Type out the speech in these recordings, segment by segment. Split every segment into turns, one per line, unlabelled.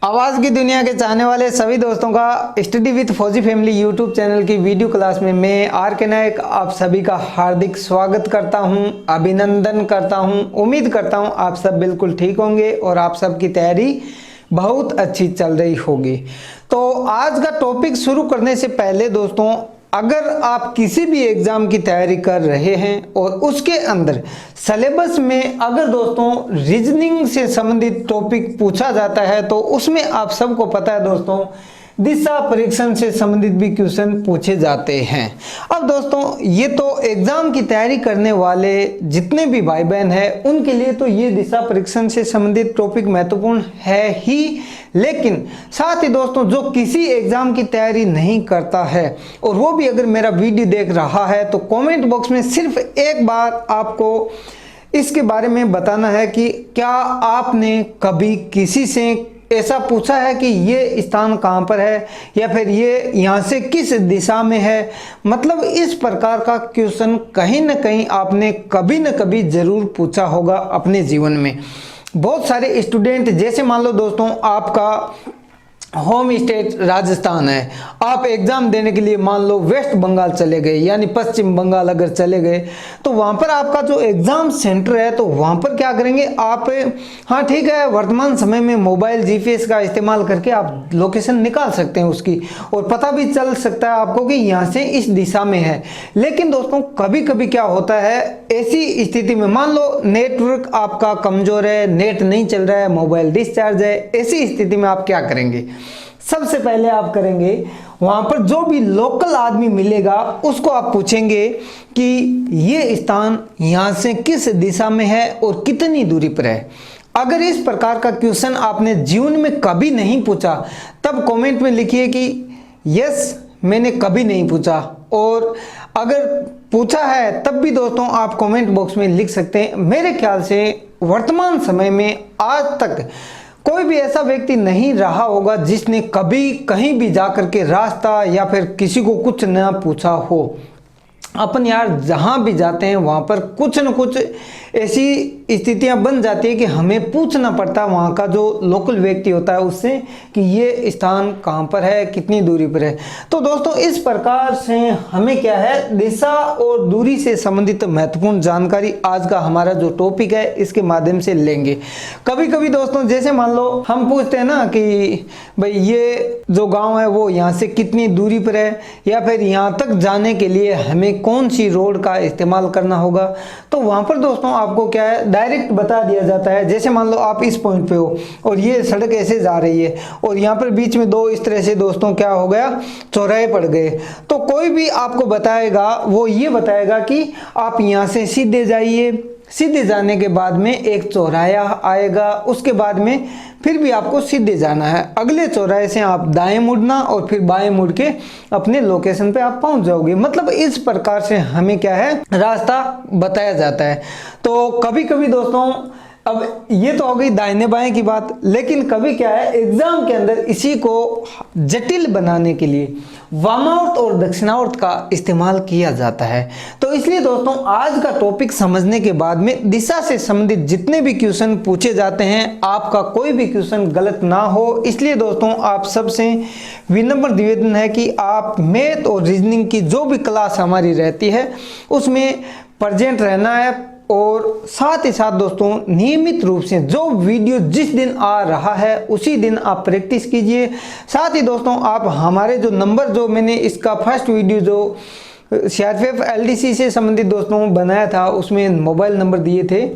आवाज़ की दुनिया के चाहने वाले सभी दोस्तों का स्टडी विद फौजी फैमिली यूट्यूब चैनल की वीडियो क्लास में मैं आर के नायक आप सभी का हार्दिक स्वागत करता हूं, अभिनंदन करता हूं। उम्मीद करता हूं आप सब बिल्कुल ठीक होंगे और आप सब की तैयारी बहुत अच्छी चल रही होगी। तो आज का टॉपिक शुरू करने से पहले दोस्तों, अगर आप किसी भी एग्ज़ाम की तैयारी कर रहे हैं और उसके अंदर सिलेबस में अगर दोस्तों रीजनिंग से संबंधित टॉपिक पूछा जाता है तो उसमें आप सबको पता है दोस्तों दिशा परीक्षण से संबंधित भी क्वेश्चन पूछे जाते हैं। अब दोस्तों ये तो एग्ज़ाम की तैयारी करने वाले जितने भी भाई बहन हैं उनके लिए तो ये दिशा परीक्षण से संबंधित टॉपिक महत्वपूर्ण है ही, लेकिन साथ ही दोस्तों जो किसी एग्ज़ाम की तैयारी नहीं करता है और वो भी अगर मेरा वीडियो देख रहा है तो कमेंट बॉक्स में सिर्फ एक बार आपको इसके बारे में बताना है कि क्या आपने कभी किसी से ऐसा पूछा है कि ये स्थान कहाँ पर है या फिर ये यहाँ से किस दिशा में है। मतलब इस प्रकार का क्वेश्चन कहीं ना कहीं आपने कभी न कभी ज़रूर पूछा होगा अपने जीवन में। बहुत सारे स्टूडेंट, जैसे मान लो दोस्तों आपका होम स्टेट राजस्थान है, आप एग्ज़ाम देने के लिए मान लो वेस्ट बंगाल चले गए यानी पश्चिम बंगाल अगर चले गए तो वहाँ पर आपका जो एग्ज़ाम सेंटर है तो वहाँ पर क्या करेंगे आप, हाँ ठीक है, वर्तमान समय में मोबाइल जीपीएस का इस्तेमाल करके आप लोकेशन निकाल सकते हैं उसकी और पता भी चल सकता है आपको कि यहाँ से इस दिशा में है। लेकिन दोस्तों कभी कभी क्या होता है, ऐसी स्थिति में मान लो नेटवर्क आपका कमज़ोर है, नेट नहीं चल रहा है, मोबाइल डिस्चार्ज है, ऐसी स्थिति में आप क्या करेंगे? सबसे पहले आप करेंगे वहां पर जो भी लोकल आदमी मिलेगा उसको आप पूछेंगे कि ये स्थान यहाँ से किस दिशा में है और कितनी दूरी पर है। अगर इस प्रकार का क्वेश्चन आपने जीवन में कभी नहीं पूछा तब कमेंट में लिखिए कि यस मैंने कभी नहीं पूछा, और अगर पूछा है तब भी दोस्तों आप कमेंट बॉक्स में लिख सकते हैं। मेरे ख्याल से वर्तमान समय में आज तक कोई भी ऐसा व्यक्ति नहीं रहा होगा जिसने कभी कहीं भी जाकर के रास्ता या फिर किसी को कुछ ना पूछा हो। अपन यार जहाँ भी जाते हैं वहाँ पर कुछ न कुछ ऐसी स्थितियाँ बन जाती है कि हमें पूछना पड़ता है वहाँ का जो लोकल व्यक्ति होता है उससे कि ये स्थान कहाँ पर है, कितनी दूरी पर है। तो दोस्तों इस प्रकार से हमें क्या है, दिशा और दूरी से संबंधित महत्वपूर्ण जानकारी आज का हमारा जो टॉपिक है इसके माध्यम से लेंगे। कभी कभी दोस्तों जैसे मान लो हम पूछते हैं ना कि भाई ये जो गाँव है वो यहाँ से कितनी दूरी पर है या फिर यहाँ तक जाने के लिए हमें कौन सी रोड का इस्तेमाल करना होगा, तो वहाँ पर दोस्तों आपको क्या है डायरेक्ट बता दिया जाता है। जैसे मान लो आप इस पॉइंट पे हो और ये सड़क ऐसे जा रही है और यहाँ पर बीच में दो इस तरह से दोस्तों क्या हो गया, चौराहे पड़ गए, तो कोई भी आपको बताएगा वो ये बताएगा कि आप यहाँ से सीधे जाइए, सीधे जाने के बाद में एक चौराहा आएगा, उसके बाद में फिर भी आपको सीधे जाना है, अगले चौराहे से आप दाएं मुड़ना और फिर बाएं मुड़ के अपने लोकेशन पे आप पहुंच जाओगे। मतलब इस प्रकार से हमें क्या है रास्ता बताया जाता है। तो कभी कभी दोस्तों अब ये तो हो गई दाहिने बाएं की बात, लेकिन कभी क्या है एग्जाम के अंदर इसी को जटिल बनाने के लिए वामावर्त और दक्षिणावर्त का इस्तेमाल किया जाता है। तो इसलिए दोस्तों आज का टॉपिक समझने के बाद में दिशा से संबंधित जितने भी क्वेश्चन पूछे जाते हैं आपका कोई भी क्वेश्चन गलत ना हो, इसलिए दोस्तों आप सबसे विनम्र निवेदन है कि आप मैथ और रीजनिंग की जो भी क्लास हमारी रहती है उसमें प्रेजेंट रहना है और साथ ही साथ दोस्तों नियमित रूप से जो वीडियो जिस दिन आ रहा है उसी दिन आप प्रैक्टिस कीजिए। साथ ही दोस्तों आप हमारे जो नंबर, जो मैंने इसका फर्स्ट वीडियो जो सीआरपीएफ एलडीसी से संबंधित दोस्तों बनाया था उसमें मोबाइल नंबर दिए थे,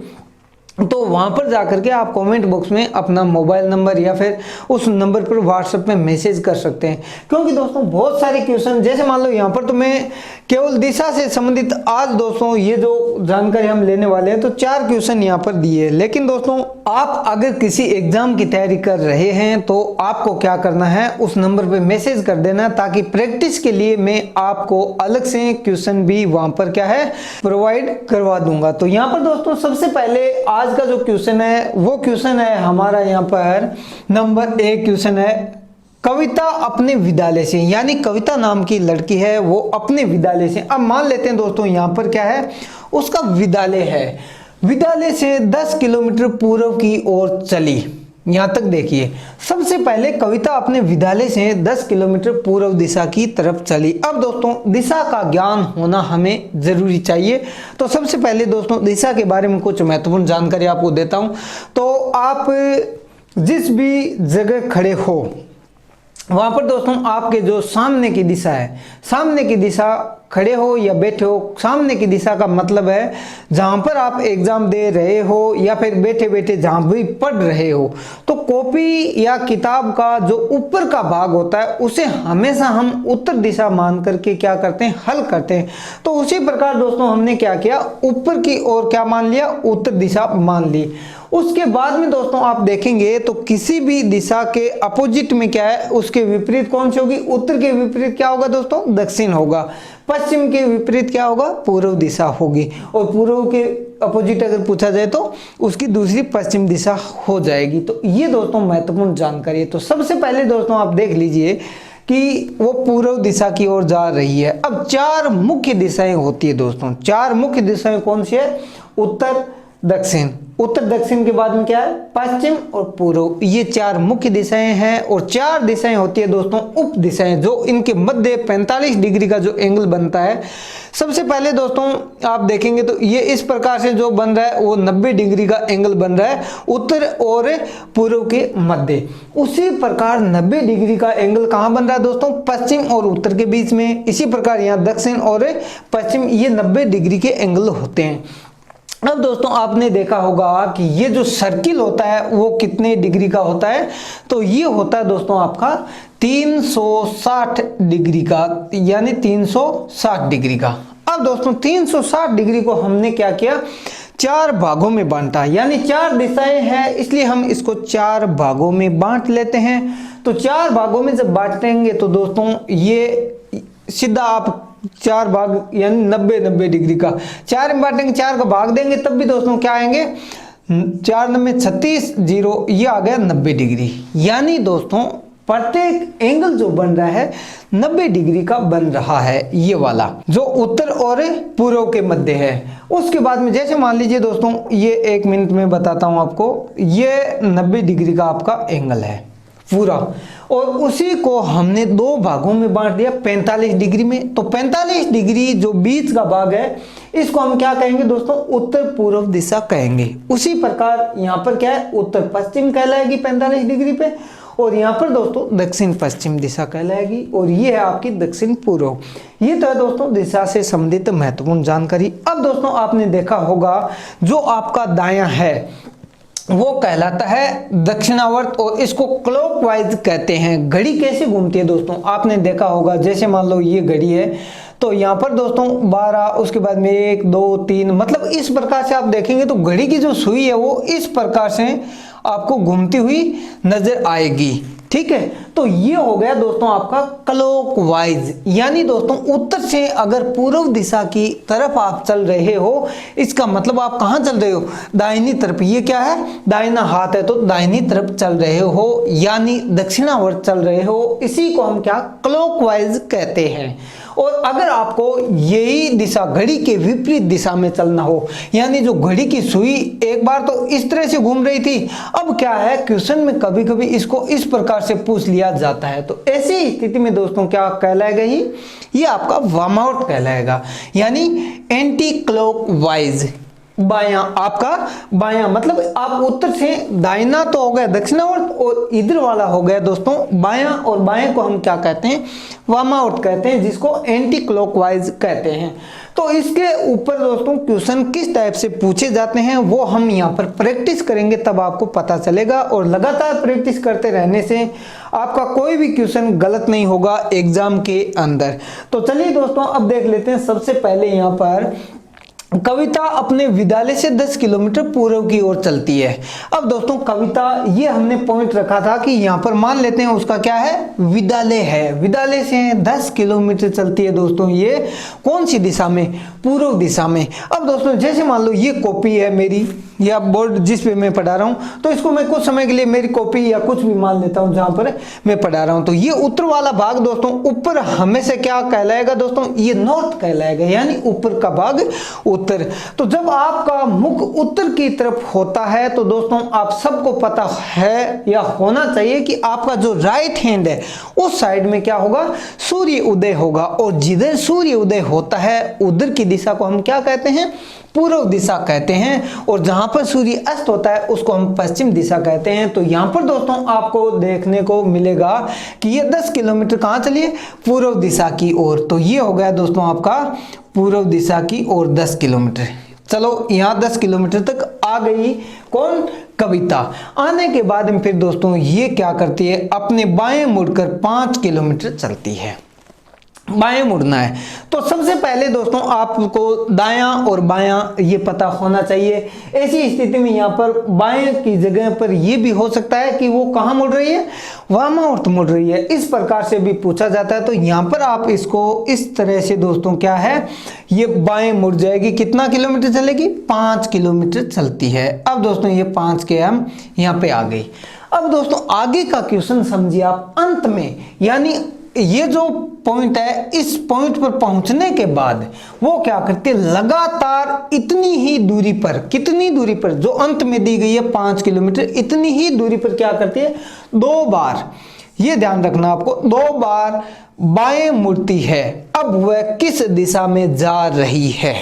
तो वहाँ पर जाकर के आप कमेंट बॉक्स में अपना मोबाइल नंबर या फिर उस नंबर पर व्हाट्सएप में मैसेज कर सकते हैं। क्योंकि दोस्तों बहुत सारे क्वेश्चन, जैसे मान लो यहाँ पर तो मैं केवल दिशा से संबंधित आज दोस्तों ये जो जानकारी हम लेने वाले हैं तो 4 क्वेश्चन यहाँ पर दिए, लेकिन दोस्तों आप अगर किसी एग्जाम की तैयारी कर रहे हैं तो आपको क्या करना है उस नंबर पर मैसेज कर देना ताकि प्रैक्टिस के लिए मैं आपको अलग से क्वेश्चन भी वहाँ पर क्या है प्रोवाइड करवा दूंगा। तो यहाँ पर दोस्तों सबसे पहले आज का जो क्वेश्चन है वो क्वेश्चन है हमारा यहाँ पर नंबर 1 क्वेश्चन है, कविता अपने विद्यालय से, यानी कविता नाम की लड़की है वो अपने विद्यालय से, अब मान लेते हैं दोस्तों यहाँ पर क्या है उसका विद्यालय है, विद्यालय से 10 किलोमीटर पूर्व की ओर चली। यहाँ तक देखिए, सबसे पहले कविता अपने विद्यालय से 10 किलोमीटर पूर्व दिशा की तरफ चली। अब दोस्तों दिशा का ज्ञान होना हमें जरूरी चाहिए। तो सबसे पहले दोस्तों दिशा के बारे में कुछ महत्वपूर्ण जानकारी आपको देता हूँ। तो आप जिस भी जगह खड़े हो वहां पर दोस्तों आपके जो सामने की दिशा है, सामने की दिशा खड़े हो या बैठे हो, सामने की दिशा का मतलब है जहां पर आप एग्जाम दे रहे हो या फिर बैठे बैठे जहां भी पढ़ रहे हो, तो कॉपी या किताब का जो ऊपर का भाग होता है उसे हमेशा हम उत्तर दिशा मान करके क्या करते हैं, हल करते हैं। तो उसी प्रकार दोस्तों हमने क्या किया, ऊपर की ओर क्या मान लिया, उत्तर दिशा मान ली। उसके बाद में दोस्तों आप देखेंगे तो किसी भी दिशा के अपोजिट में क्या है, उसके विपरीत कौन सी होगी, उत्तर के विपरीत क्या होगा दोस्तों, दक्षिण होगा। पश्चिम के विपरीत क्या होगा, पूर्व दिशा होगी। और पूर्व के अपोजिट अगर पूछा जाए तो उसकी दूसरी पश्चिम दिशा हो जाएगी। तो ये दोस्तों महत्वपूर्ण जानकारी है। तो सबसे पहले दोस्तों आप देख लीजिए कि वो पूर्व दिशा की ओर जा रही है। अब 4 मुख्य दिशाएं होती है दोस्तों। 4 मुख्य दिशाएं कौन सी है, उत्तर, दक्षिण, उत्तर दक्षिण के बाद में क्या है, पश्चिम और पूर्व। ये 4 मुख्य दिशाएं हैं। और 4 दिशाएं होती है दोस्तों उप दिशाएं, जो इनके मध्य 45 डिग्री का जो एंगल बनता है। सबसे पहले दोस्तों आप देखेंगे तो ये इस प्रकार से जो बन रहा है वो 90 डिग्री का एंगल बन रहा है उत्तर और पूर्व के मध्य। उसी प्रकार 90 डिग्री का एंगल कहां बन रहा है दोस्तों, पश्चिम और उत्तर के बीच में। इसी प्रकार यहाँ दक्षिण और पश्चिम, ये 90 डिग्री के एंगल होते हैं। अब दोस्तों आपने देखा होगा कि ये जो सर्किल होता है वो कितने डिग्री का होता है, तो ये होता है दोस्तों आपका 360 डिग्री का, यानी 360 डिग्री का। अब दोस्तों 360 डिग्री को हमने क्या किया, 4 भागों में बांटा, यानी 4 दिशाएं हैं इसलिए हम इसको 4 भागों में बांट लेते हैं। तो 4 भागों में जब बांटेंगे तो दोस्तों ये सीधा आप 4 भाग यानी 90 डिग्री का 4 में बांटेंगे, 4 का भाग देंगे तब भी दोस्तों क्या आएंगे, 4 9 36 0, ये आ गया 90 डिग्री। यानी दोस्तों प्रत्येक एंगल जो बन रहा है 90 डिग्री का बन रहा है, ये वाला जो उत्तर और पूर्व के मध्य है। उसके बाद में जैसे मान लीजिए दोस्तों, ये 1 मिनट में बताता हूं आपको, ये 90 डिग्री का आपका एंगल है पूरा, और उसी को हमने 2 भागों में बांट दिया 45 डिग्री में। तो 45 डिग्री जो बीच का भाग है इसको हम क्या कहेंगे दोस्तों, उत्तर पूर्व दिशा कहेंगे। उसी प्रकार यहाँ पर क्या है, उत्तर पश्चिम कहलाएगी 45 डिग्री पे, और यहाँ पर दोस्तों दक्षिण पश्चिम दिशा कहलाएगी, और ये है आपकी दक्षिण पूर्व। ये तो है दोस्तों दिशा से संबंधित महत्वपूर्ण जानकारी। अब दोस्तों आपने देखा होगा जो आपका दायां है वो कहलाता है दक्षिणावर्त, और इसको क्लॉकवाइज कहते हैं। घड़ी कैसे घूमती है दोस्तों, आपने देखा होगा, जैसे मान लो ये घड़ी है तो यहाँ पर दोस्तों 12, उसके बाद में 1 2 3, मतलब इस प्रकार से आप देखेंगे तो घड़ी की जो सुई है वो इस प्रकार से आपको घूमती हुई नजर आएगी। ठीक है, तो ये हो गया दोस्तों आपका क्लॉकवाइज, यानी दोस्तों उत्तर से अगर पूर्व दिशा की तरफ आप चल रहे हो, इसका मतलब आप कहां चल रहे हो, दाहिनी तरफ। ये क्या है, दाहिना हाथ है, तो दाहिनी तरफ चल रहे हो, यानी दक्षिणावर्त चल रहे हो। इसी को हम क्या, क्लॉकवाइज कहते हैं। और अगर आपको यही दिशा घड़ी के विपरीत दिशा में चलना हो, यानी जो घड़ी की सुई एक बार तो इस तरह से घूम रही थी, अब क्या है क्वेश्चन में कभी कभी इसको इस प्रकार से पूछ लिया जाता है, तो ऐसी स्थिति में दोस्तों क्या कहलाएगा, ये आपका वामाउट कहलाएगा, यानी एंटी क्लॉकवाइज। बायां, आपका बायां मतलब आप उत्तर से दाहिना तो हो गया दक्षिणावर्त, और इधर वाला हो गया दोस्तों बायां, और बाएं को हम क्या कहते हैं, वामाउट कहते हैं, जिसको एंटी क्लॉकवाइज कहते हैं। तो इसके ऊपर दोस्तों क्वेश्चन किस टाइप से पूछे जाते हैं वो हम यहाँ पर प्रैक्टिस करेंगे, तब आपको पता चलेगा। और लगातार प्रैक्टिस करते रहने से आपका कोई भी क्वेश्चन गलत नहीं होगा एग्जाम के अंदर। तो चलिए दोस्तों अब देख लेते हैं। सबसे पहले यहाँ पर कविता अपने विद्यालय से 10 किलोमीटर पूर्व की ओर चलती है। अब दोस्तों कविता, ये हमने पॉइंट रखा था कि यहाँ पर मान लेते हैं उसका क्या है, विद्यालय है। विद्यालय से 10 किलोमीटर चलती है दोस्तों, ये कौन सी दिशा में, पूर्व दिशा में। अब दोस्तों जैसे मान लो ये कॉपी है मेरी, या बोर्ड जिस पे मैं पढ़ा रहा हूँ, तो इसको मैं कुछ समय के लिए मेरी कॉपी या कुछ भी मान लेता हूँ जहाँ पर मैं पढ़ा रहा हूँ। तो ये उत्तर वाला भाग दोस्तों ऊपर हमेशा क्या कहलाएगा दोस्तों, ये नॉर्थ कहलाएगा, यानी ऊपर का भाग उत्तर। तो जब आपका मुख उत्तर की तरफ होता है तो दोस्तों आप सबको पता है या होना चाहिए कि आपका जो राइट हैंड है उस साइड में क्या होगा, सूर्य उदय होगा। और जिधर सूर्य उदय होता है उधर की दिशा को हम क्या कहते हैं, पूर्व दिशा कहते हैं। और जहां पर सूर्य अस्त होता है उसको हम पश्चिम दिशा कहते हैं। तो यहां पर दोस्तों आपको देखने को मिलेगा कि ये 10 किलोमीटर कहां चलिए, पूर्व दिशा की ओर। तो ये हो गया दोस्तों आपका पूर्व दिशा की ओर 10 किलोमीटर। चलो यहाँ 10 किलोमीटर तक आ गई कौन, कविता। आने के बाद में फिर दोस्तों ये क्या करती है, अपने बाएं मुड़कर 5 किलोमीटर चलती है। बाएं मुड़ना है तो सबसे पहले दोस्तों आपको दायां और बायां ये पता होना चाहिए। ऐसी स्थिति में यहाँ पर बाएं की जगह पर ये भी हो सकता है कि वो कहाँ मुड़ रही है, वामावर्त मुड़ रही है, इस प्रकार से भी पूछा जाता है। तो यहाँ पर आप इसको इस तरह से दोस्तों क्या है, ये बाएं मुड़ जाएगी, कितना किलोमीटर चलेगी, 5 किलोमीटर चलती है। अब दोस्तों ये 5 के हम यहाँ पे आ गई। अब दोस्तों आगे का क्वेश्चन समझिए आप, अंत में यानी ये जो पॉइंट है इस पॉइंट पर पहुंचने के बाद वो क्या करती है, लगातार इतनी ही दूरी पर, कितनी दूरी पर, जो अंत में दी गई है 5 किलोमीटर, इतनी ही दूरी पर क्या करती है, 2 बार, ये ध्यान रखना आपको, 2 बार बाएं मुड़ती है। अब वह किस दिशा में जा रही है,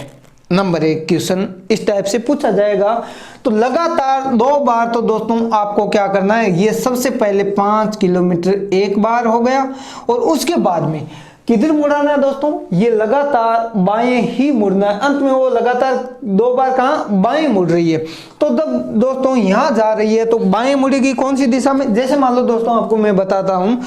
नंबर 1 क्वेश्चन इस टाइप से पूछा जाएगा। तो लगातार 2 बार, तो दोस्तों आपको क्या करना है, ये सबसे पहले 5 किलोमीटर एक बार हो गया और उसके बाद में किधर मुड़ाना है दोस्तों, ये लगातार बाएं ही मुड़ना है। अंत में वो लगातार 2 बार कहाँ, बाएं मुड़ रही है। तो जब दोस्तों यहाँ जा रही है तो बाएं मुड़ेगी कौन सी दिशा में, जैसे मान लो दोस्तों आपको मैं बताता हूँ,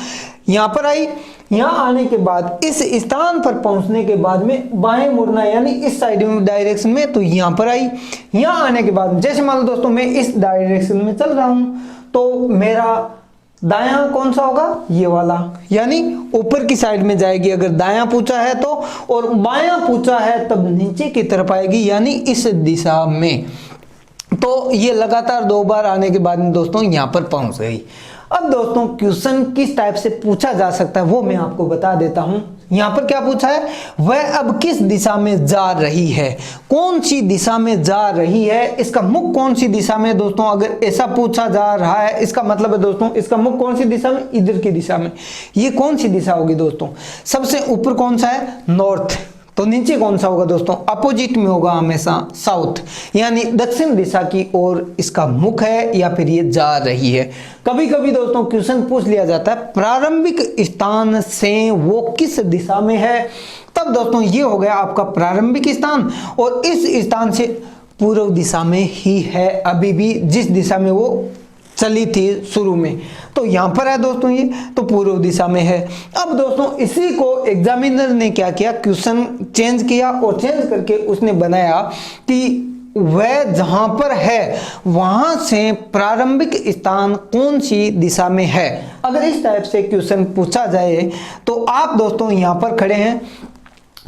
यहाँ पर आई, यहाँ आने के बाद इस स्थान पर पहुंचने के बाद में बाएं मुड़ना यानी इस साइड में डायरेक्शन में, तो यहाँ पर आई। यहाँ आने के बाद जैसे मान लो दोस्तों मैं इस डायरेक्शन में चल रहा हूँ तो मेरा दायां कौन सा होगा, ये वाला, यानी ऊपर की साइड में जाएगी अगर दायां पूछा है तो, और बायां पूछा है तब नीचे की तरफ आएगी यानी इस दिशा में। तो ये लगातार 2 बार आने के बाद में दोस्तों यहाँ पर पहुंच गई। अब दोस्तों क्वेश्चन किस टाइप से पूछा जा सकता है वो मैं आपको बता देता हूं। यहाँ पर क्या पूछा है, वह अब किस दिशा में जा रही है, कौन सी दिशा में जा रही है, इसका मुख कौन सी दिशा में। दोस्तों अगर ऐसा पूछा जा रहा है इसका मतलब है दोस्तों इसका मुख कौन सी दिशा में, इधर की दिशा में। ये कौन सी दिशा होगी दोस्तों, सबसे ऊपर कौन सा है, नॉर्थ, तो नीचे कौन सा होगा दोस्तों, अपोजिट में होगा हमेशा, साउथ, यानी दक्षिण दिशा की ओर इसका मुख है या फिर ये जा रही है। कभी कभी दोस्तों क्वेश्चन पूछ लिया जाता है प्रारंभिक स्थान से वो किस दिशा में है, तब दोस्तों ये हो गया आपका प्रारंभिक स्थान और इस स्थान से पूर्व दिशा में ही है अभी भी, जिस दिशा में वो चली थी शुरू में। तो यहाँ पर है दोस्तों ये, तो पूर्व दिशा में है। अब दोस्तों इसी को एग्जामिनर ने क्या किया, क्वेश्चन चेंज किया और चेंज करके उसने बनाया कि वह जहां पर है वहां से प्रारंभिक स्थान कौन सी दिशा में है। अगर इस टाइप से क्वेश्चन पूछा जाए तो आप दोस्तों यहाँ पर खड़े हैं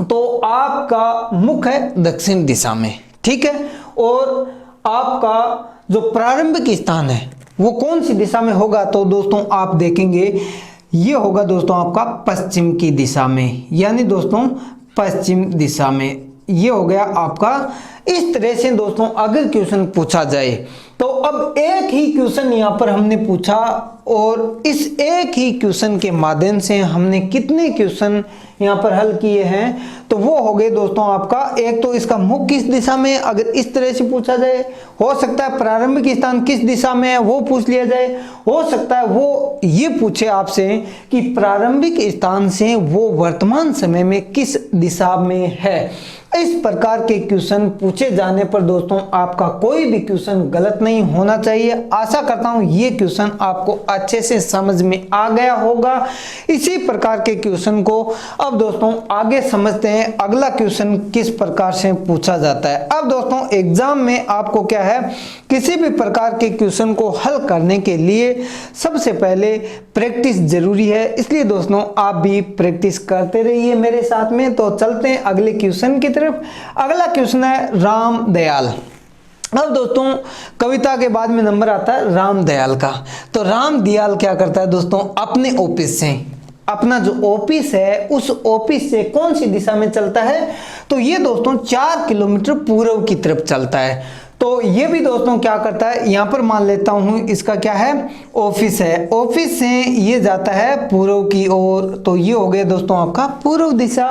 तो आपका मुख है दक्षिण दिशा में, ठीक है, और आपका जो प्रारंभिक स्थान है वो कौन सी दिशा में होगा, तो दोस्तों आप देखेंगे ये होगा दोस्तों आपका पश्चिम की दिशा में, यानी दोस्तों पश्चिम दिशा में। ये हो गया आपका। इस तरह से दोस्तों अगर क्वेश्चन पूछा जाए तो अब एक ही क्वेश्चन यहाँ पर हमने पूछा और इस एक ही क्वेश्चन के माध्यम से हमने कितने क्वेश्चन यहाँ पर हल किए हैं, तो वो हो गए दोस्तों आपका, एक तो इसका मुख किस दिशा में, अगर इस तरह से पूछा जाए, हो सकता है प्रारंभिक स्थान किस दिशा में है वो पूछ लिया जाए, हो सकता है वो ये पूछे आपसे कि प्रारंभिक स्थान से वो वर्तमान समय में किस दिशा में है। इस प्रकार के क्वेश्चन पूछे जाने पर दोस्तों आपका कोई भी क्वेश्चन गलत नहीं होना चाहिए। आशा करता हूं ये क्वेश्चन आपको अच्छे से समझ में आ गया होगा। इसी प्रकार के क्वेश्चन को अब दोस्तों आगे समझते हैं अगला क्वेश्चन किस प्रकार से पूछा जाता है। अब दोस्तों एग्जाम में आपको क्या है, किसी भी प्रकार के क्वेश्चन को हल करने के लिए सबसे पहले प्रैक्टिस जरूरी है, इसलिए दोस्तों आप भी प्रैक्टिस करते रहिए मेरे साथ में। तो चलते हैं अगले क्वेश्चन की तरफ। अगला क्वेश्चन है राम दयाल। अब दोस्तों कविता के बाद में नंबर आता है राम दयाल का। तो राम दयाल क्या करता है दोस्तों, अपने ऑफिस से, अपना जो ऑफिस है उस ऑफिस से कौन सी दिशा में चलता है, तो ये दोस्तों 4 किलोमीटर पूर्व की तरफ चलता है। तो ये भी दोस्तों क्या करता है, यहाँ पर मान लेता हूँ इसका क्या है, ऑफिस है, ऑफिस से ये जाता है पूर्व की ओर। तो ये हो गया दोस्तों आपका पूर्व दिशा।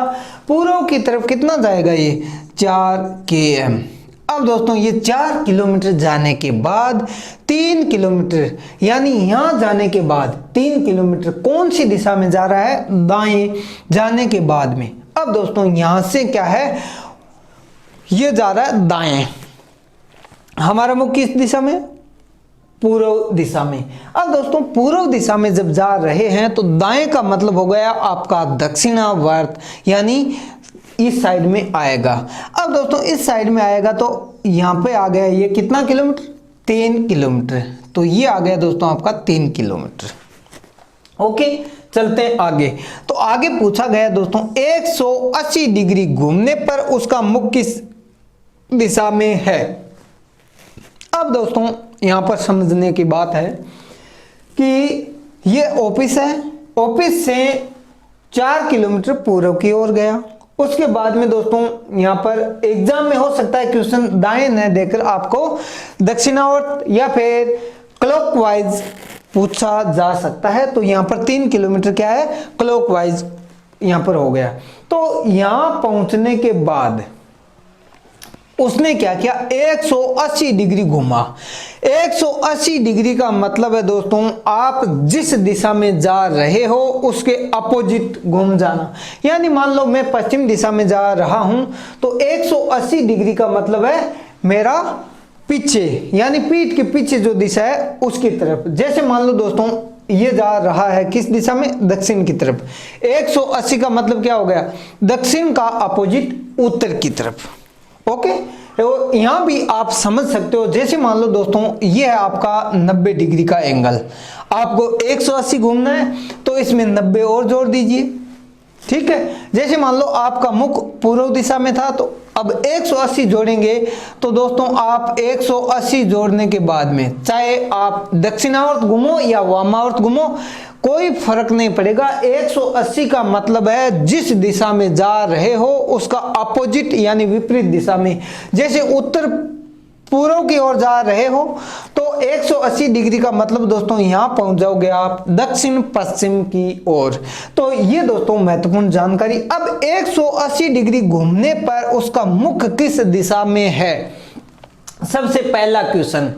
पूर्व की तरफ कितना जाएगा, ये 4 km। अब दोस्तों ये 4 किलोमीटर जाने के बाद 3 किलोमीटर, यानी यहाँ जाने के बाद 3 किलोमीटर कौन सी दिशा में जा रहा है, दाएं जाने के बाद में। अब दोस्तों यहाँ से क्या है, ये जा रहा है दाएं, हमारा मुख किस दिशा में, पूर्व दिशा में। अब दोस्तों पूर्व दिशा में जब जा रहे हैं तो दाएं का मतलब हो गया आपका दक्षिणावर्त, यानी इस साइड में आएगा। अब दोस्तों इस साइड में आएगा तो यहाँ पे आ गया ये कितना किलोमीटर, 3 किलोमीटर। तो ये आ गया दोस्तों आपका 3 किलोमीटर। ओके, चलते हैं आगे। तो आगे पूछा गया दोस्तों 180 डिग्री घूमने पर उसका मुख किस दिशा में है। अब दोस्तों यहाँ पर समझने की बात है कि ये ऑफिस है, ऑफिस से 4 किलोमीटर पूर्व की ओर गया। उसके बाद में दोस्तों यहाँ पर एग्जाम में हो सकता है क्वेश्चन दाएं न देकर आपको दक्षिणावर्त या फिर क्लॉकवाइज पूछा जा सकता है। तो यहाँ पर 3 किलोमीटर क्या है, क्लॉकवाइज यहाँ पर हो गया। तो यहाँ पहुंचने के बाद उसने क्या किया, 180 डिग्री घूमा। 180 डिग्री का मतलब है दोस्तों आप जिस दिशा में जा रहे हो उसके अपोजिट घूम जाना। यानी मान लो मैं पश्चिम दिशा में जा रहा हूं तो 180 डिग्री का मतलब है मेरा पीछे, यानी पीठ के पीछे जो दिशा है उसकी तरफ। जैसे मान लो दोस्तों ये जा रहा है किस दिशा में, दक्षिण की तरफ। 180 का मतलब क्या हो गया, दक्षिण का अपोजिट उत्तर की तरफ। ओके, तो यहां भी आप समझ सकते हो। जैसे मान लो दोस्तों ये है आपका 90 डिग्री का एंगल, आपको 180 घूमना है तो इसमें 90 और जोड़ दीजिए, ठीक है। जैसे मान लो आपका मुख पूर्व दिशा में था तो अब 180 जोड़ेंगे तो दोस्तों आप 180 जोड़ने के बाद में चाहे आप दक्षिणावर्त घूमो या वामावर्त घूमो कोई फर्क नहीं पड़ेगा। 180 का मतलब है जिस दिशा में जा रहे हो उसका अपोजिट यानी विपरीत दिशा में। जैसे उत्तर पूर्व की ओर जा रहे हो तो 180 डिग्री का मतलब दोस्तों यहां पहुंच जाओगे आप दक्षिण पश्चिम की ओर। तो ये दोस्तों महत्वपूर्ण जानकारी। अब 180 डिग्री घूमने पर उसका मुख किस दिशा में है, सबसे पहला क्वेश्चन।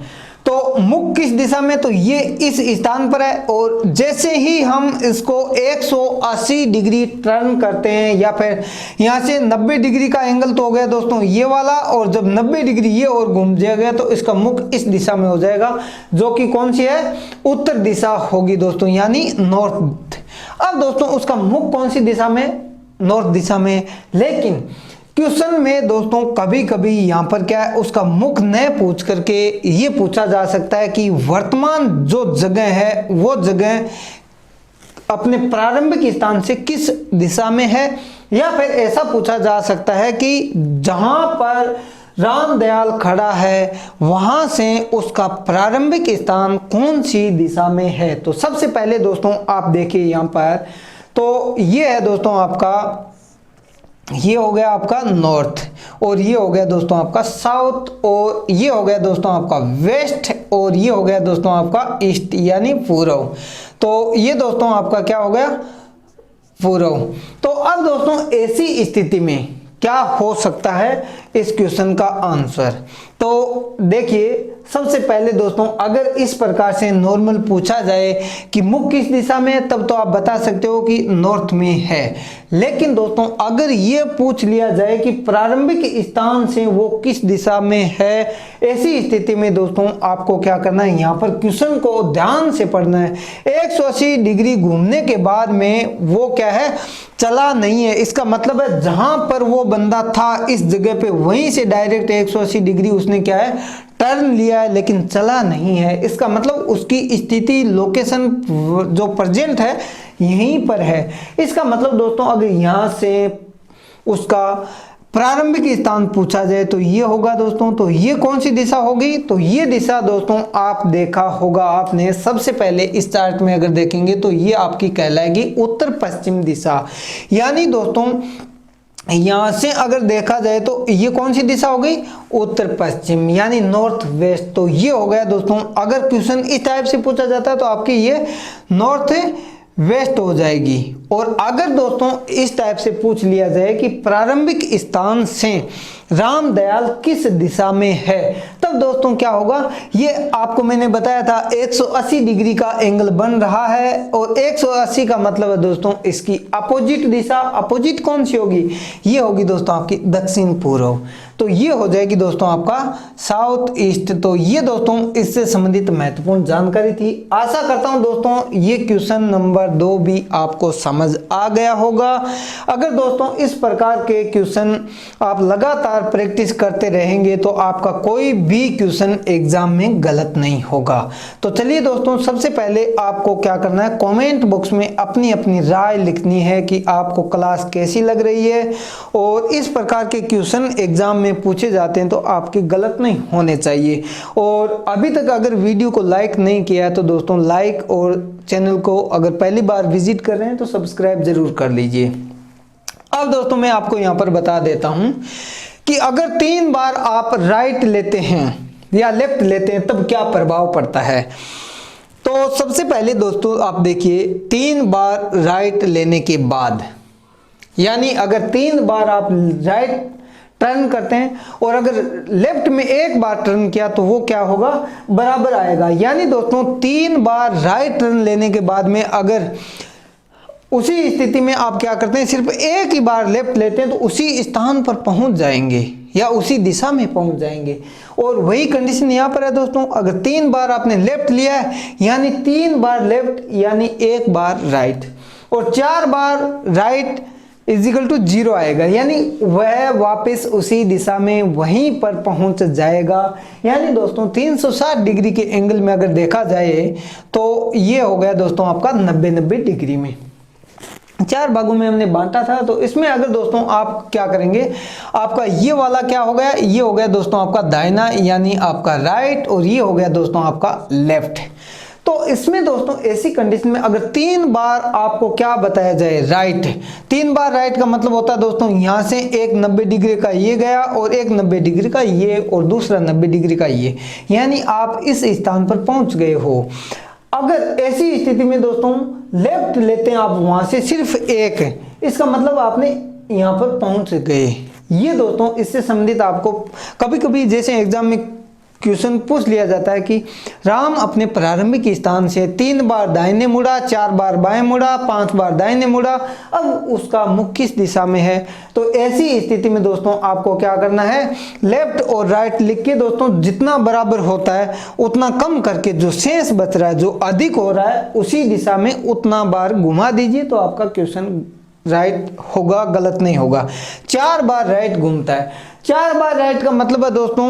तो मुख किस दिशा में, तो ये इस स्थान पर है। और जैसे ही हम इसको 180 डिग्री टर्न करते हैं या फिर यहाँ से 90 डिग्री का एंगल तो हो गया दोस्तों ये वाला, और जब 90 डिग्री ये और घूम जाएगा तो इसका मुख इस दिशा में हो जाएगा जो कि कौन सी है, उत्तर दिशा होगी दोस्तों, यानी नॉर्थ। अब दोस्तों उसका मुख कौन सी दिशा में, नॉर्थ दिशा में। लेकिन क्वेश्चन में दोस्तों कभी कभी यहाँ पर क्या है, उसका मुख न पूछ करके ये पूछा जा सकता है कि वर्तमान जो जगह है वो जगह अपने प्रारंभिक स्थान से किस दिशा में है, या फिर ऐसा पूछा जा सकता है कि जहां पर राम दयाल खड़ा है वहां से उसका प्रारंभिक स्थान कौन सी दिशा में है। तो सबसे पहले दोस्तों आप देखिए यहाँ पर, तो ये है दोस्तों आपका, ये हो गया आपका नॉर्थ, और ये हो गया दोस्तों आपका साउथ, और ये हो गया दोस्तों आपका वेस्ट, और ये हो गया दोस्तों आपका ईस्ट यानी पूर्व। तो ये दोस्तों आपका क्या हो गया, पूर्व। तो अब दोस्तों ऐसी स्थिति में क्या हो सकता है इस क्वेश्चन का आंसर। तो देखिए सबसे पहले दोस्तों अगर इस प्रकार से नॉर्मल पूछा जाए कि मुख किस दिशा में है तब तो आप बता सकते हो कि नॉर्थ में है। लेकिन दोस्तों अगर ये पूछ लिया जाए कि प्रारंभिक स्थान से वो किस दिशा में है, ऐसी स्थिति में दोस्तों आपको क्या करना है, यहाँ पर क्वेश्चन को ध्यान से पढ़ना है। 180 डिग्री घूमने के बाद में वो क्या है, चला नहीं है। इसका मतलब है जहां पर वो बंदा था इस जगह पे वहीं से डायरेक्ट 180 डिग्री उसने क्या है, टर्न लिया है, लेकिन चला नहीं है। इसका मतलब उसकी स्थिति, लोकेशन जो प्रेजेंट है यहीं पर है। इसका मतलब दोस्तों अगर यहाँ से उसका प्रारंभिक स्थान पूछा जाए तो ये होगा दोस्तों। तो ये कौन सी दिशा होगी? तो ये दिशा दोस्तों आप देखा होगा आपने, सबसे पहले इस चार्ट में अगर देखेंगे तो ये आपकी कहलाएगी उत्तर पश्चिम दिशा। यानी दोस्तों यहां से अगर देखा जाए तो ये कौन सी दिशा हो गई? उत्तर पश्चिम, यानी नॉर्थ वेस्ट। तो ये हो गया दोस्तों। अगर क्वेश्चन इस टाइप से पूछा जाता है तो आपकी ये नॉर्थ वेस्ट हो जाएगी। और अगर दोस्तों इस टाइप से पूछ लिया जाए कि प्रारंभिक स्थान से रामदयाल किस दिशा में है, तब दोस्तों क्या होगा? ये आपको मैंने बताया था 180 डिग्री का एंगल बन रहा है। और 180 का मतलब है दोस्तों इसकी अपोजिट दिशा। अपोजिट कौन सी होगी? ये होगी दोस्तों आपकी दक्षिण पूर्व। तो ये हो जाएगी दोस्तों आपका साउथ ईस्ट। तो ये दोस्तों इससे संबंधित महत्वपूर्ण जानकारी थी। आशा करता हूं दोस्तों ये क्वेश्चन नंबर 2 भी आपको समझ आ गया होगा। अगर दोस्तों इस प्रकार के क्वेश्चन आप लगातार प्रैक्टिस करते रहेंगे तो आपका कोई भी क्वेश्चन एग्जाम में गलत नहीं होगा। तो चलिए दोस्तों, सबसे पहले आपको क्या करना है, कमेंट बॉक्स में अपनी अपनी राय लिखनी है कि आपको क्लास कैसी लग रही है। और इस प्रकार के क्वेश्चन एग्जाम में पूछे जाते हैं तो आपके गलत नहीं होने चाहिए। और अभी तक अगर वीडियो को लाइक नहीं किया है तो दोस्तों लाइक, और चैनल को अगर पहली बार विजिट कर रहे हैं तो सब्सक्राइब जरूर कर लीजिए। अब दोस्तों मैं आपको यहां पर बता देता हूं कि अगर 3 बार आप राइट लेते हैं या लेफ्ट लेते हैं तब क्या प्रभाव पड़ता है। तो सबसे पहले दोस्तों आप देखिए, 3 बार राइट लेने के बाद, यानी अगर 3 बार आप राइट टर्न करते हैं और अगर लेफ्ट में 1 बार टर्न किया तो वो क्या होगा? बराबर आएगा। यानी दोस्तों 3 बार राइट टर्न लेने के बाद में अगर उसी स्थिति में आप क्या करते हैं, सिर्फ 1 ही बार लेफ्ट लेते हैं तो उसी स्थान पर पहुंच जाएंगे या उसी दिशा में पहुंच जाएंगे। और वही कंडीशन यहाँ पर है दोस्तों। अगर 3 बार आपने लेफ्ट लिया है यानी 3 बार लेफ्ट यानी 1 बार राइट, और 4 बार राइट इजिकल टू 0 आएगा, यानी वह वापस उसी दिशा में वहीं पर पहुंच जाएगा। यानी दोस्तों 360 डिग्री के एंगल में अगर देखा जाए तो ये हो गया दोस्तों आपका 90-90 डिग्री में। 4 भागों में हमने बांटा था। तो इसमें अगर दोस्तों आप क्या करेंगे, आपका ये वाला क्या हो गया, ये हो गया दोस्तों आपका दाहिना यानी आपका राइट, और ये हो गया दोस्तों आपका लेफ्ट। तो इसमें दोस्तों ऐसी कंडीशन में अगर 3 बार आपको क्या बताया जाए, राइट, 3 बार राइट का मतलब होता है दोस्तों यहां से एक 90 डिग्री का ये गया और एक 90 डिग्री का ये और दूसरा 90 डिग्री का ये, यानी आप इस स्थान पर पहुंच गए हो। अगर ऐसी स्थिति में दोस्तों लेफ्ट लेते हैं आप वहां से सिर्फ 1, इसका मतलब आपने यहां पर पहुंच गए। ये दोस्तों इससे संबंधित आपको कभी कभी जैसे एग्जाम में क्वेश्चन पूछ लिया जाता है कि राम अपने प्रारंभिक स्थान से 3 बार दाहिने मुड़ा, 4 बार बाएं मुड़ा, 5 बार दाहिने मुड़ा, अब उसका मुख किस दिशा में है। तो ऐसी स्थिति में दोस्तों आपको क्या करना है, लेफ्ट और राइट लिख के दोस्तों जितना बराबर होता है उतना कम करके जो शेष बच रहा है, जो अधिक हो रहा है, उसी दिशा में उतना बार घुमा दीजिए तो आपका क्वेश्चन राइट होगा, गलत नहीं होगा। 4 बार राइट घूमता है, 4 बार राइट का मतलब है दोस्तों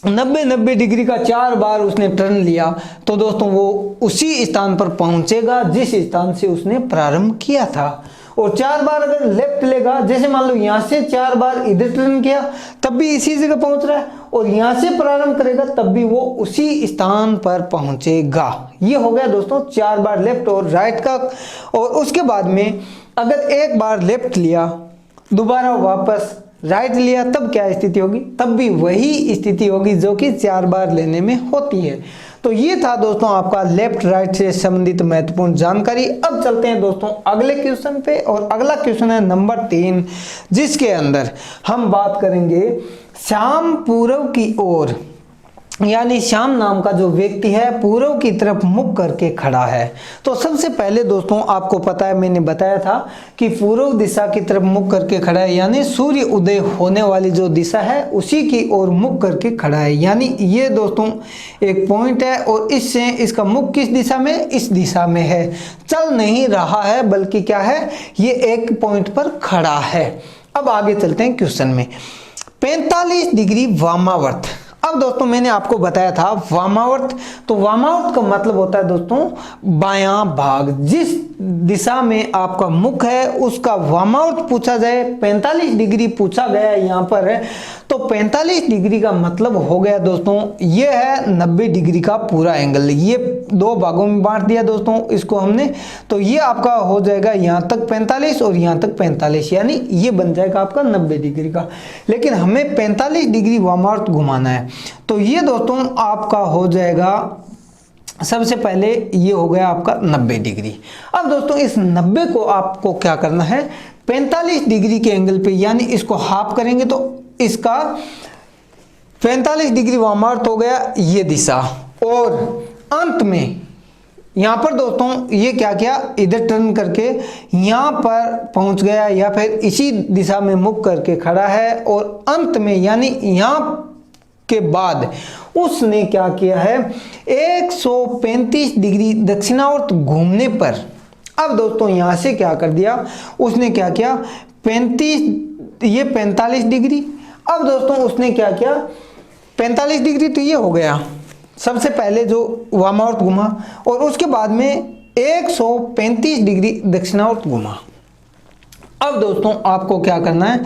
90-90 डिग्री का 4 बार उसने टर्न लिया तो दोस्तों वो उसी स्थान पर पहुंचेगा जिस स्थान से उसने प्रारंभ किया था। और 4 बार अगर लेफ्ट लेगा, जैसे मान लो यहां से 4 बार इधर टर्न किया तब भी इसी जगह पहुंच रहा है, और यहां से प्रारंभ करेगा तब भी वो उसी स्थान पर पहुंचेगा। ये हो गया दोस्तों 4 बार लेफ्ट और राइट का। और उसके बाद में अगर 1 बार लेफ्ट लिया, दोबारा वापस राइट लिया, तब क्या स्थिति होगी, तब भी वही स्थिति होगी जो कि 4 बार लेने में होती है। तो ये था दोस्तों आपका लेफ्ट राइट से संबंधित महत्वपूर्ण जानकारी। अब चलते हैं दोस्तों अगले क्वेश्चन पे, और अगला क्वेश्चन है नंबर 3, जिसके अंदर हम बात करेंगे श्याम पूर्व की ओर, यानी श्याम नाम का जो व्यक्ति है पूर्व की तरफ मुख करके खड़ा है। तो सबसे पहले दोस्तों आपको पता है, मैंने बताया था कि पूर्व दिशा की तरफ मुख करके खड़ा है, यानी सूर्य उदय होने वाली जो दिशा है उसी की ओर मुख करके खड़ा है। यानी ये दोस्तों एक पॉइंट है और इससे इसका मुख किस दिशा में, इस दिशा में है, चल नहीं रहा है बल्कि क्या है, ये एक पॉइंट पर खड़ा है। अब आगे चलते हैं क्वेश्चन में। 45 डिग्री वामावर्त। अब दोस्तों मैंने आपको बताया था वामावर्त, तो वामावर्त का मतलब होता है दोस्तों बायां भाग। जिस दिशा में आपका मुख है उसका वामावर्त पूछा जाए, 45 डिग्री पूछा गया है यहाँ पर है, तो 45 डिग्री का मतलब हो गया दोस्तों ये है 90 डिग्री का पूरा एंगल। ये दो भागों में बांट दिया दोस्तों इसको हमने, तो ये आपका हो जाएगा यहाँ तक 45 और यहाँ तक 45, यानी ये बन जाएगा आपका 90 डिग्री का। लेकिन हमें 45 डिग्री वामावर्त घुमाना है, तो ये दोस्तों आपका हो जाएगा, सबसे पहले ये हो गया आपका 90 डिग्री। अब दोस्तों इस 90 को आपको क्या करना है, 45 डिग्री के एंगल पे, यानी इसको हाफ करेंगे तो इसका 45 डिग्री वामावर्त हो गया ये दिशा, और अंत में यहाँ पर दोस्तों ये क्या किया, इधर टर्न करके यहाँ पर पहुँच गया, या फिर इसी दिशा में मुख करके खड़ा है, और अंत में यानी यहाँ के बाद उसने क्या किया है 135 डिग्री दक्षिणावर्त घूमने पर। अब दोस्तों यहां से क्या कर दिया उसने, क्या किया 45 डिग्री। अब दोस्तों उसने क्या किया 45 डिग्री, तो ये हो गया सबसे पहले जो वामावर्त घुमा, और उसके बाद में 135 डिग्री दक्षिणावर्त घुमा। अब दोस्तों आपको क्या करना है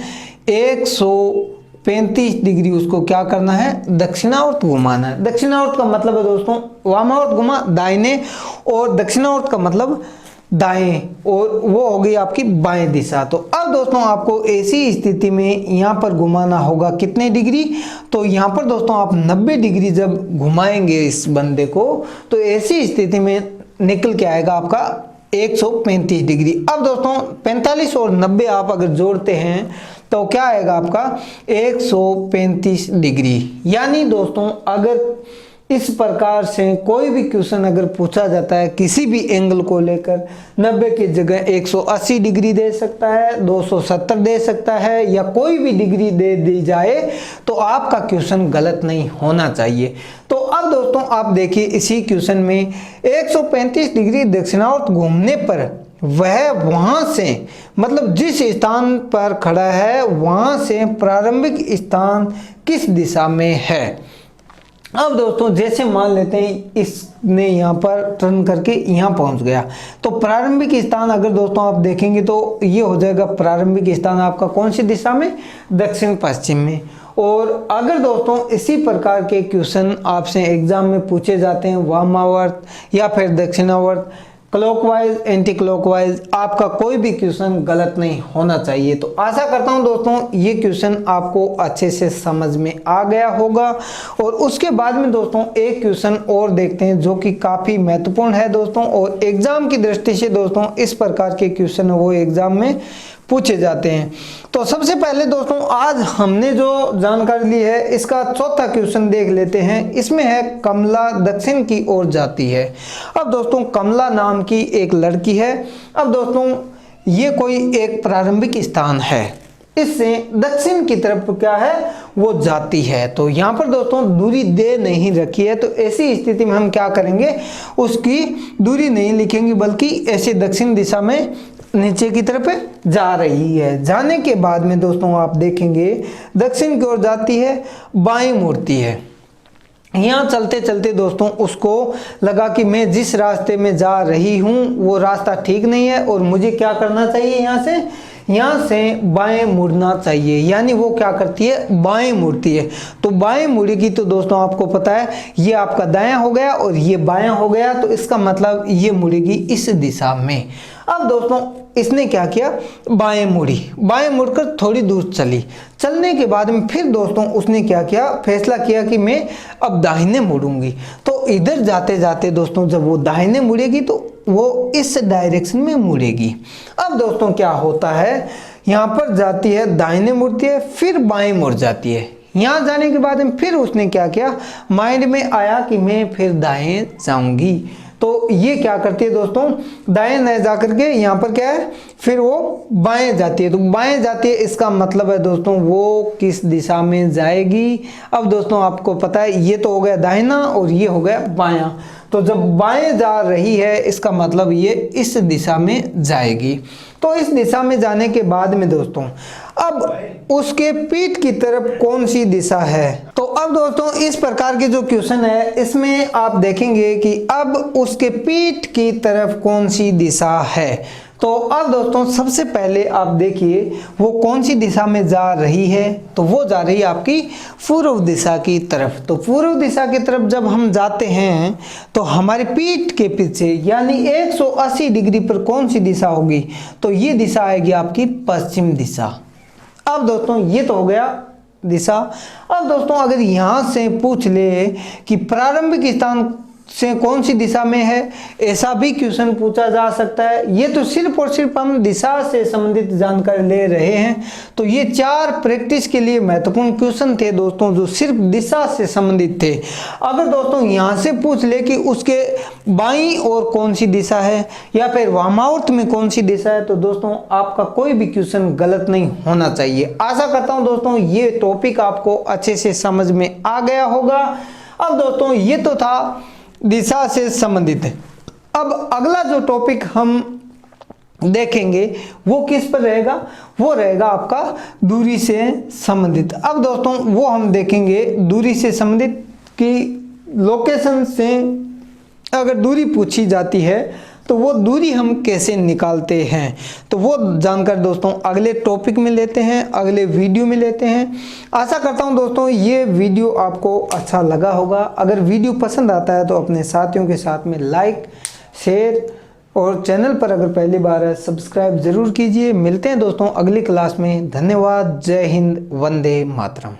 135 डिग्री उसको क्या करना है दक्षिणावर्त घुमाना है। दक्षिणावर्त का मतलब है दोस्तों वामावर्त घुमा दाहिने, और दक्षिणावर्त का मतलब दाएं, और वो हो गई आपकी बाएं दिशा। तो अब दोस्तों आपको ऐसी स्थिति में यहाँ पर घुमाना होगा कितने डिग्री, तो यहाँ पर दोस्तों आप 90 डिग्री जब घुमाएंगे इस बंदे को, तो ऐसी स्थिति में निकल के आएगा आपका 135 डिग्री। अब दोस्तों 45 और 90 आप अगर जोड़ते हैं तो क्या आएगा आपका 135 डिग्री। यानी दोस्तों अगर इस प्रकार से कोई भी क्वेश्चन अगर पूछा जाता है किसी भी एंगल को लेकर, 90 की जगह 180 डिग्री दे सकता है, 270 दे सकता है, या कोई भी डिग्री दे दी जाए तो आपका क्वेश्चन गलत नहीं होना चाहिए। तो अब दोस्तों आप देखिए इसी क्वेश्चन में 135 डिग्री दक्षिणावर्त घूमने पर वह वहां से, मतलब जिस स्थान पर खड़ा है वहां से प्रारंभिक स्थान किस दिशा में है। अब दोस्तों जैसे मान लेते हैं इसने यहाँ पर टर्न करके यहाँ पहुँच गया, तो प्रारंभिक स्थान अगर दोस्तों आप देखेंगे तो ये हो जाएगा प्रारंभिक स्थान आपका कौन सी दिशा में, दक्षिण पश्चिम में। और अगर दोस्तों इसी प्रकार के क्वेश्चन आपसे एग्जाम में पूछे जाते हैं वामावर्त या फिर दक्षिणावर्त, क्लॉकवाइज एंटी क्लॉकवाइज, आपका कोई भी क्वेश्चन गलत नहीं होना चाहिए। तो आशा करता हूं दोस्तों ये क्वेश्चन आपको अच्छे से समझ में आ गया होगा। और उसके बाद में दोस्तों एक क्वेश्चन और देखते हैं जो कि काफ़ी महत्वपूर्ण है दोस्तों, और एग्जाम की दृष्टि से दोस्तों इस प्रकार के क्वेश्चन वो एग्जाम में पूछे जाते हैं। तो सबसे पहले दोस्तों आज हमने जो जानकारी ली है इसका चौथा क्वेश्चन देख लेते हैं। इसमें है कमला दक्षिण की ओर जाती है। अब दोस्तों कमला नाम की एक लड़की है। अब दोस्तों ये कोई एक प्रारंभिक स्थान है, इससे दक्षिण की तरफ क्या है वो जाती है। तो यहाँ पर दोस्तों दूरी दे नहीं रखी है, तो ऐसी स्थिति में हम क्या करेंगे उसकी दूरी नहीं लिखेंगे, बल्कि ऐसे दक्षिण दिशा में नीचे की तरफ जा रही है। जाने के बाद में दोस्तों आप देखेंगे दक्षिण की ओर जाती है, बाएं मुड़ती है। यहाँ चलते चलते दोस्तों उसको लगा कि मैं जिस रास्ते में जा रही हूँ वो रास्ता ठीक नहीं है और मुझे क्या करना चाहिए, यहाँ से बाएं मुड़ना चाहिए। यानी वो क्या करती है बाएं मुड़ती है। तो बाएं मुड़ेगी तो दोस्तों आपको पता है ये आपका दायां हो गया और ये बायां हो गया, तो इसका मतलब ये मुड़ेगी इस दिशा में। अब दोस्तों इसने क्या किया बाएं मुड़ी, बाएं मुड़कर थोड़ी दूर चली। चलने के बाद में फिर दोस्तों उसने क्या किया, फैसला किया कि मैं अब दाहिने मुड़ूंगी। तो इधर जाते जाते दोस्तों जब वो दाहिने मुड़ेगी तो वो इस डायरेक्शन में मुड़ेगी। अब दोस्तों क्या होता है, यहाँ पर जाती है दाहिने मुड़ती है, फिर बाएं मुड़ जाती है। यहाँ जाने के बाद में फिर उसने क्या किया, माइंड में आया कि मैं फिर दाएं जाऊंगी। तो ये क्या करती है दोस्तों, दाएं न जा करके यहाँ पर क्या है फिर वो बाएं जाती है। तो बाएं जाती है इसका मतलब है दोस्तों वो किस दिशा में जाएगी। अब दोस्तों आपको पता है ये तो हो गया दाहिना और ये हो गया बायां। तो जब बाएं जा रही है इसका मतलब ये इस दिशा में जाएगी। तो इस दिशा में जाने के बाद में दोस्तों अब उसके पीठ की तरफ कौन सी दिशा है। तो अब दोस्तों इस प्रकार के जो क्वेश्चन है इसमें आप देखेंगे कि अब उसके पीठ की तरफ कौन सी दिशा है। तो अब दोस्तों सबसे पहले आप देखिए वो कौन सी दिशा में जा रही है, तो वो जा रही है आपकी पूर्व दिशा की तरफ। तो पूर्व दिशा की तरफ जब हम जाते हैं तो हमारी पीठ के पीछे यानी 180 डिग्री पर कौन सी दिशा होगी, तो ये दिशा आएगी आपकी पश्चिम दिशा। अब दोस्तों ये तो हो गया दिशा। अब दोस्तों अगर यहाँ से पूछ ले कि प्रारंभिक स्थान से कौन सी दिशा में है, ऐसा भी क्वेश्चन पूछा जा सकता है। ये तो सिर्फ और सिर्फ हम दिशा से संबंधित जानकारी ले रहे हैं। तो ये 4 प्रैक्टिस के लिए महत्वपूर्ण क्वेश्चन थे दोस्तों जो सिर्फ दिशा से संबंधित थे। अगर दोस्तों यहाँ से पूछ ले कि उसके बाईं ओर कौन सी दिशा है या फिर वामावर्त में कौन सी दिशा है, तो दोस्तों आपका कोई भी क्वेश्चन गलत नहीं होना चाहिए। आशा करता हूँ दोस्तों ये टॉपिक आपको अच्छे से समझ में आ गया होगा। अब दोस्तों ये तो था दिशा से संबंधित है। अब अगला जो टॉपिक हम देखेंगे वो किस पर रहेगा, वो रहेगा आपका दूरी से संबंधित। अब दोस्तों वो हम देखेंगे दूरी से संबंधित कि लोकेशन से अगर दूरी पूछी जाती है तो वो दूरी हम कैसे निकालते हैं। तो वो जानकर दोस्तों अगले टॉपिक में लेते हैं, अगले वीडियो में लेते हैं। आशा करता हूं दोस्तों ये वीडियो आपको अच्छा लगा होगा। अगर वीडियो पसंद आता है तो अपने साथियों के साथ में लाइक शेयर और चैनल पर अगर पहली बार है सब्सक्राइब जरूर कीजिए। मिलते हैं दोस्तों अगली क्लास में। धन्यवाद। जय हिंद। वंदे मातरम।